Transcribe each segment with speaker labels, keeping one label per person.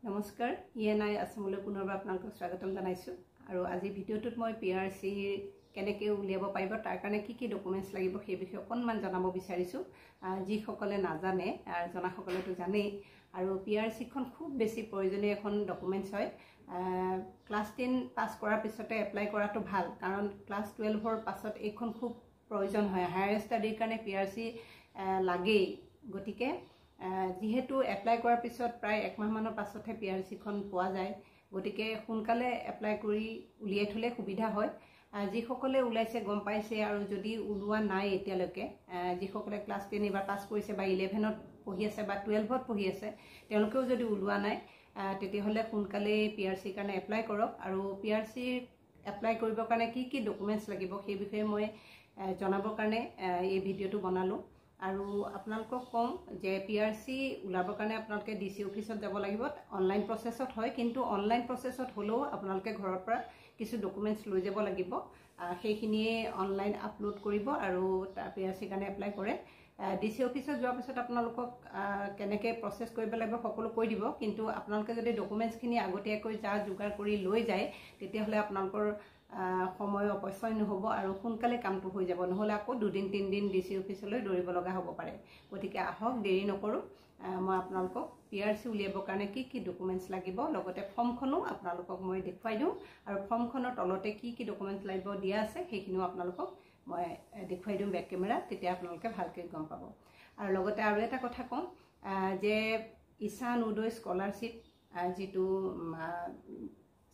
Speaker 1: নমস্কাৰ ইএনআই আসামলৈ পুনৰবাৰ আপোনালোকক স্বাগতম জনাইছো আৰু আজি ভিডিঅ'টোত মই পিআৰসি কেনেকৈ উলিয়াব পাৰিব তাৰ কাৰণে কি ডকুমেন্টছ লাগিব সেই বিষয়ে অকণমান জনাব বিচাৰিছো যি সকলে নাজানে আৰু জনা সকলেতো জানেই আৰু পিআৰসি খন খুব বেছি প্ৰয়োজনীয় এখন ডকুমেন্টছ হয় ক্লাছ 10 পাস কৰাৰ পিছতে এপ্লাই কৰাটো ভাল কাৰণ ক্লাছ 12 ৰ পাছত এইখন খুব প্ৰয়োজন হয় হায়াৰ ষ্টাডিৰ কাৰণে পিআৰসি লাগেই গতিকে যেহেতু এপ্লাই কৰাৰ পিছত প্ৰায় এক মাহ মানৰ পাছতহে পিআৰসি খন পোৱা যায় গতিকে সোনকালে এপ্লাই কৰি উলিয়াই থলে সুবিধা হয় যি সকলে উলাইছে গম পাইছে আৰু যদি উলোৱা নাই এতিয়ালৈকে যি সকলে ক্লাছ 10 এবাৰ পাস কৰিছে বা 11ত পঢ়ি আছে বা 12ত পঢ়ি আছে তেওঁলোকেও যদি উলোৱা নাই তেতিয়া হলে সোনকালে পিআৰসি কাৰণে এপ্লাই কৰক আৰু পিআৰসি এপ্লাই কৰিবৰ কাৰণে কি ডকুমেন্টছ লাগিব সেই বিষয়ে মই জনাবৰ কাৰণে এই ভিডিঅ'টো বনালো আৰু আপোনালোকক কম যে পিআৰসি উলাবৰ কাৰণে আপোনালোকে ডিসি অফিসত যাব লাগিব অনলাইন প্ৰসেছত হয় কিন্তু অনলাইন প্ৰসেছত হলেও আপোনালোকে ঘৰৰ পৰা কিছু ডকুমেন্টছ লৈ যাব লাগিব সেইখিনিয়ে অনলাইন আপলোড কৰিব আৰু তাৰ পিআৰসি কাৰণে এপ্লাই কৰে ডিসি অফিসত যোৱাৰ পিছত আপোনালোকক কেনেকৈ প্ৰসেছ কৰিব লাগিব সকলো কৈ দিব কিন্তু আপোনালোকে যদি ডকুমেন্টছখিনি আগতীয়াকৈ যা যোগাৰ কৰি লৈ যায় তেতিয়া হলে আপোনালোকৰ সময় অপচয় নহব আৰু সোনকালে কামটো হৈ যাব নহলে আকৌ দুদিন তিনদিন ডিসি অফিসলৈ দৌৰিব লগা হ'ব পাৰে গতিকে আহক দেৰি নকৰো মই আপোনালোকক পিআৰসি উলিয়াবৰ কাৰণে কি ডকুমেন্টছ লাগিব লগতে ফৰ্মখনো আপোনালোকক মই দেখুৱাই দিওঁ আৰু ফৰ্মখনৰ তলতে কি ডকুমেন্টছ লাগিব দিয়া আছে সেইখিনিও আপোনালোকক মই দেখুৱাই দিম বেক কেমেৰা তেতিয়া আপোনালোকে ভালকৈ গম পাব আৰু লগতে আৰু এটা কথা কম যে ঈশান উদয় স্কলাৰশিপ যেটো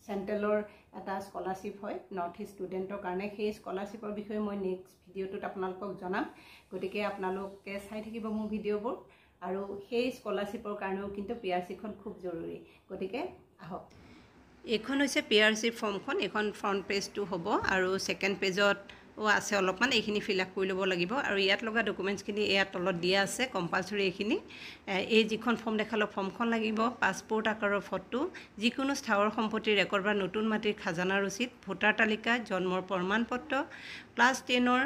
Speaker 1: সেন্ট্ৰেলৰ এটা স্কলাৰশিপ হয় নৰ্থ ইষ্ট ষ্টুডেন্টৰ কাৰণে সেই স্কলাৰশিপৰ বিষয়ে মই নেক্সট ভিডিঅ'টোত আপোনালোকক জনাম গতিকে আপোনালোকে চাই থাকিব মোৰ ভিডিঅ'বোৰ আৰু সেই স্কলাৰশিপৰ কাৰণেও কিন্তু পিআৰসি খন খুব জৰুৰী গতিকে আহক এইখন হৈছে পিআৰসি ফৰ্মখন এখন ফ্ৰন্ট পেজটো হ'ব আৰু সেকেন্ড পেজত আছে অলপমান এইখিনি ফিল আপ কৰি ল'ব লাগিব আৰু ইয়াত লগা ডকুমেন্টছখিনি ইয়াত তলত দিয়া আছে কম্পালসৰি এইখিনি এই যিখন ফৰ্ম দেখালো ফৰ্মখন লাগিব পাছপোৰ্ট আকাৰৰ ফটো যিকোনো স্থাৱৰ সম্পত্তিৰ ৰেকৰ্ড বা নতুন মাটিৰ খাজানা ৰচিদ ভোটাৰ তালিকা জন্মৰ প্ৰমাণপত্ৰ ক্লাছ 10ৰ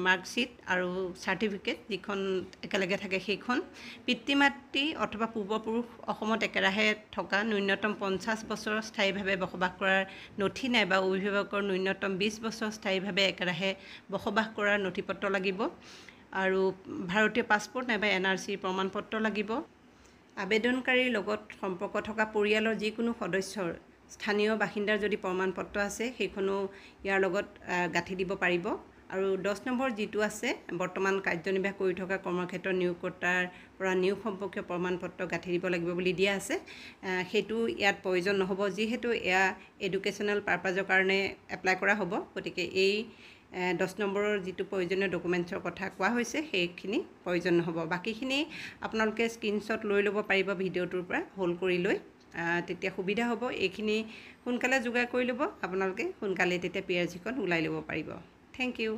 Speaker 1: মাৰ্কশিট আৰু সাৰ্টিফিকেট যিখন একেলগে থাকে সেইখন পিতৃ মাতৃ অথবা পূৰ্বপুৰুষ অসমত একেৰাহে থকা ন্যূনতম 50 বছৰ স্থায়ীভাৱে বসবাস কৰাৰ নথি নাইবা অভিভাৱকৰ ন্যূনতম 20 বছৰ স্থায়ীভাৱে একেৰাহে বসবাস কৰাৰ নথিপত্ৰ লাগিব আৰু ভাৰতীয় পাছপোৰ্ট নাইবা এনআৰসি প্ৰমাণপত্ৰ লাগিব আবেদনকাৰীৰ লগত সম্পৰ্ক থকা পৰিয়ালৰ যিকোনো সদস্যৰ স্থানীয় বাসিন্দাৰ যদি প্ৰমাণপত্ৰ আছে সেইখনো ইয়াৰ লগত গাঁঠি দিব পাৰিব আৰু 10 নম্বৰ যেটো আছে বৰ্তমান কাৰ্যনিৰ্বাহ কৰি থকা কৰ্মক্ষেত্ৰৰ নিয়োগকৰ্তাৰ পৰা নিয়োগ সম্পৰ্কীয় প্ৰমাণপত্ৰ গাঁঠি দিব লাগিব বুলি দিয়া আছে হেতু ইয়াত প্ৰয়োজন নহব যেহেতু এয়া এডুকেশনাল পাৰপাজৰ কাৰণে এপ্লাই কৰা হ'ব গতিকে এই 10 নম্বৰৰ যেটো প্ৰয়োজনীয় ডকুমেন্টছৰ কথা কোৱা হৈছে সেইখিনি প্ৰয়োজন নহব বাকিখিনি আপোনালোকে স্ক্ৰিনশ্বট লৈ ল'ব পাৰিব ভিডিঅ'টোৰ পৰা হোল্ড কৰি লৈ তেতিয়া সুবিধা হ'ব এইখিনি সোনকালে যোগাৰ কৰি ল'ব আপোনালোকে সোনকালে তেতিয়া পিআৰসি খন উলাই ল'ব পাৰিব থ্যাংক ইউ